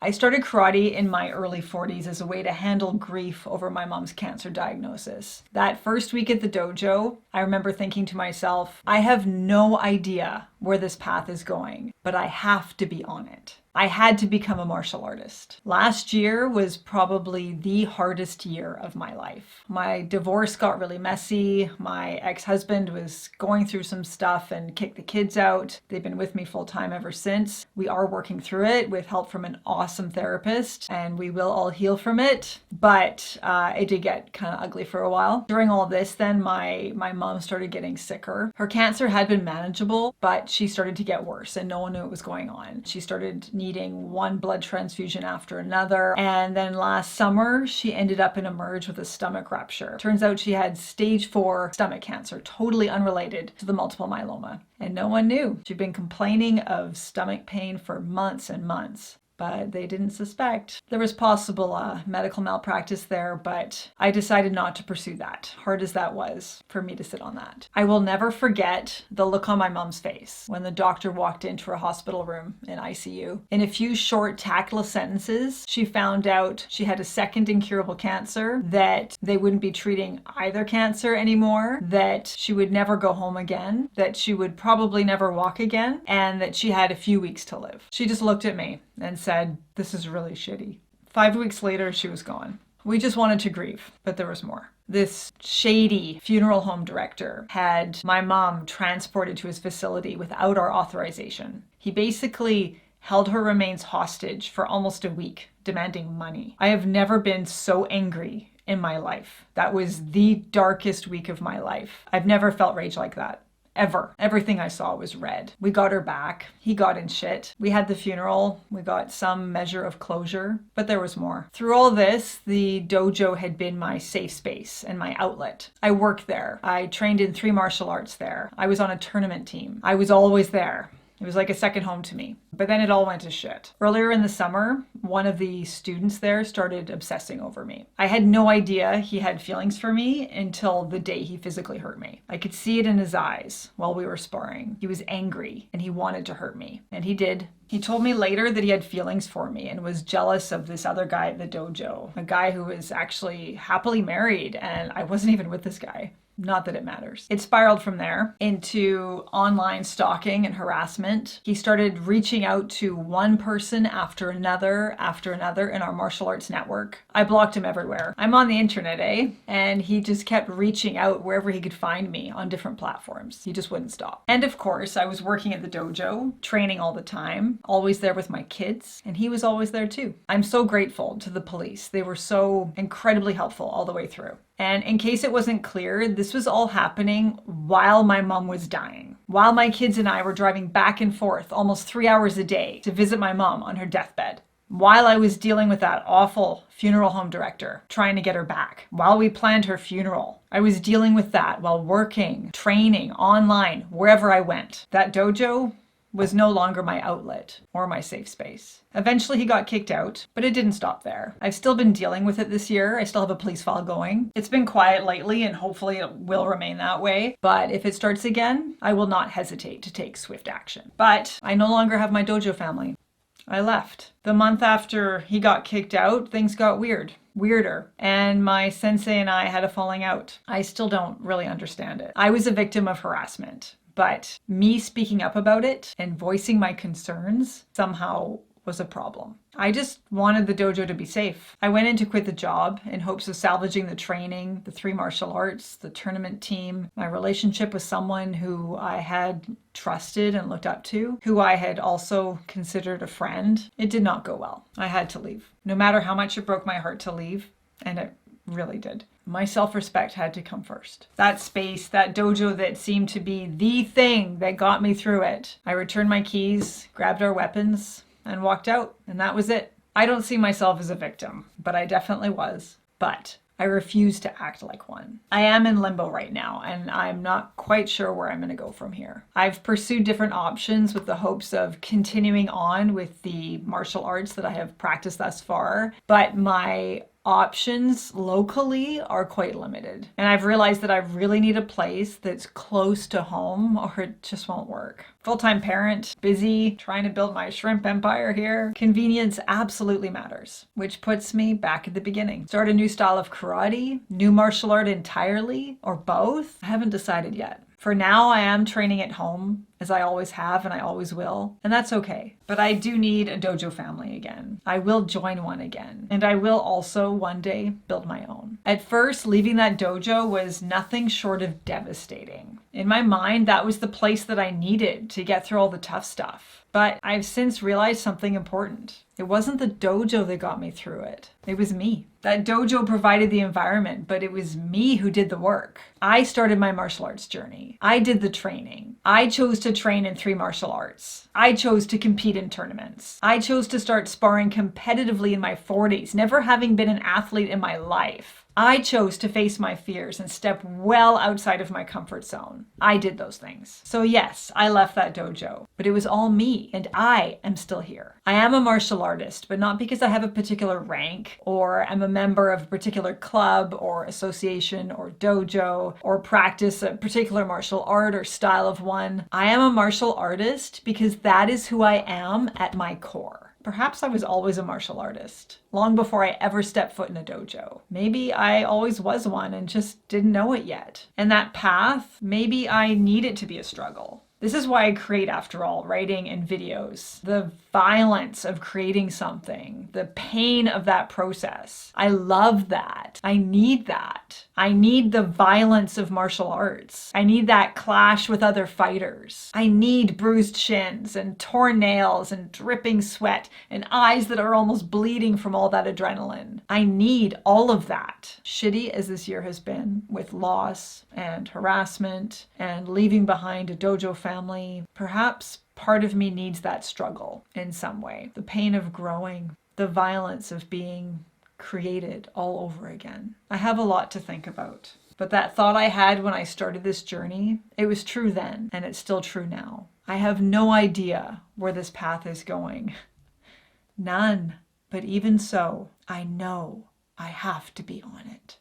I started karate in my early 40s as a way to handle grief over my mom's cancer diagnosis. That first week at the dojo, I remember thinking to myself, I have no idea where this path is going, but I have to be on it. I had to become a martial artist. Last year was probably the hardest year of my life. My divorce got really messy. My ex-husband was going through some stuff and kicked the kids out. They've been with me full time ever since. We are working through it with help from an awesome therapist, and we will all heal from it. But it did get kind of ugly for a while. During all this, then my mom started getting sicker. Her cancer had been manageable, but she started to get worse and no one knew what was going on. She started needing one blood transfusion after another. And then last summer, she ended up in eMERGE with a stomach rupture. Turns out she had stage 4 stomach cancer, totally unrelated to the multiple myeloma. And no one knew. She'd been complaining of stomach pain for months and months, but they didn't suspect. There was possible medical malpractice there, but I decided not to pursue that, hard as that was for me to sit on that. I will never forget the look on my mom's face when the doctor walked into her hospital room in ICU. In a few short, tactless sentences, she found out she had a second incurable cancer, that they wouldn't be treating either cancer anymore, that she would never go home again, that she would probably never walk again, and that she had a few weeks to live. She just looked at me and said, "This is really shitty." 5 weeks later, she was gone. We just wanted to grieve, but there was more. This shady funeral home director had my mom transported to his facility without our authorization. He basically held her remains hostage for almost a week, demanding money. I have never been so angry in my life. That was the darkest week of my life. I've never felt rage like that. Ever. Everything I saw was red. We got her back. He got in shit. We had the funeral. We got some measure of closure, but there was more. Through all this, the dojo had been my safe space and my outlet. I worked there. I trained in 3 martial arts there. I was on a tournament team. I was always there. It was like a second home to me. But then it all went to shit. Earlier in the summer, one of the students there started obsessing over me. I had no idea he had feelings for me until the day he physically hurt me. I could see it in his eyes while we were sparring. He was angry and he wanted to hurt me. And he did. He told me later that he had feelings for me and was jealous of this other guy at the dojo. A guy who was actually happily married, and I wasn't even with this guy. Not that it matters. It spiraled from there into online stalking and harassment. He started reaching out to one person after another in our martial arts network. I blocked him everywhere. I'm on the internet, eh? And he just kept reaching out wherever he could find me on different platforms. He just wouldn't stop. And of course, I was working at the dojo, training all the time, always there with my kids, and he was always there too. I'm so grateful to the police. They were so incredibly helpful all the way through. And in case it wasn't clear, this was all happening while my mom was dying. While my kids and I were driving back and forth almost 3 hours a day to visit my mom on her deathbed. While I was dealing with that awful funeral home director, trying to get her back. While we planned her funeral, I was dealing with that while working, training, online, wherever I went. That dojo was no longer my outlet or my safe space. Eventually he got kicked out, but it didn't stop there. I've still been dealing with it this year. I still have a police file going. It's been quiet lately and hopefully it will remain that way. But if it starts again, I will not hesitate to take swift action. But I no longer have my dojo family. I left. The month after he got kicked out, things got weirder. And my sensei and I had a falling out. I still don't really understand it. I was a victim of harassment. But me speaking up about it and voicing my concerns somehow was a problem. I just wanted the dojo to be safe. I went in to quit the job in hopes of salvaging the training, the 3 martial arts, the tournament team, my relationship with someone who I had trusted and looked up to, who I had also considered a friend. It did not go well. I had to leave. No matter how much it broke my heart to leave, and it really did. My self-respect had to come first. That space, that dojo that seemed to be the thing that got me through it. I returned my keys, grabbed our weapons, and walked out, and that was it. I don't see myself as a victim, but I definitely was. But I refuse to act like one. I am in limbo right now, and I'm not quite sure where I'm going to go from here. I've pursued different options with the hopes of continuing on with the martial arts that I have practiced thus far, but my options locally are quite limited. And I've realized that I really need a place that's close to home or it just won't work. Full-time parent, busy, trying to build my shrimp empire here. Convenience absolutely matters, which puts me back at the beginning. Start a new style of karate, new martial art entirely, or both? I haven't decided yet. For now, I am training at home, as I always have and I always will, and that's okay. But I do need a dojo family again. I will join one again, and I will also one day build my own. At first, leaving that dojo was nothing short of devastating. In my mind, that was the place that I needed to get through all the tough stuff. But I've since realized something important. It wasn't the dojo that got me through it. It was me. That dojo provided the environment, but it was me who did the work. I started my martial arts journey. I did the training. I chose to train in 3 martial arts. I chose to compete in tournaments. I chose to start sparring competitively in my 40s, never having been an athlete in my life. I chose to face my fears and step well outside of my comfort zone. I did those things. So yes, I left that dojo, but it was all me, and I am still here. I am a martial artist, but not because I have a particular rank or am a member of a particular club or association or dojo or practice a particular martial art or style of one. I am a martial artist because that is who I am at my core. Perhaps I was always a martial artist, long before I ever stepped foot in a dojo. Maybe I always was one and just didn't know it yet. And that path, maybe I need it to be a struggle. This is why I create, after all, writing and videos. The violence of creating something, the pain of that process. I love that. I need that. I need the violence of martial arts. I need that clash with other fighters. I need bruised shins and torn nails and dripping sweat and eyes that are almost bleeding from all that adrenaline. I need all of that. Shitty as this year has been, with loss and harassment and leaving behind a dojo family, perhaps part of me needs that struggle in some way. The pain of growing, the violence of being created all over again. I have a lot to think about. But that thought I had when I started this journey, it was true then, and it's still true now. I have no idea where this path is going. None. But even so, I know I have to be on it.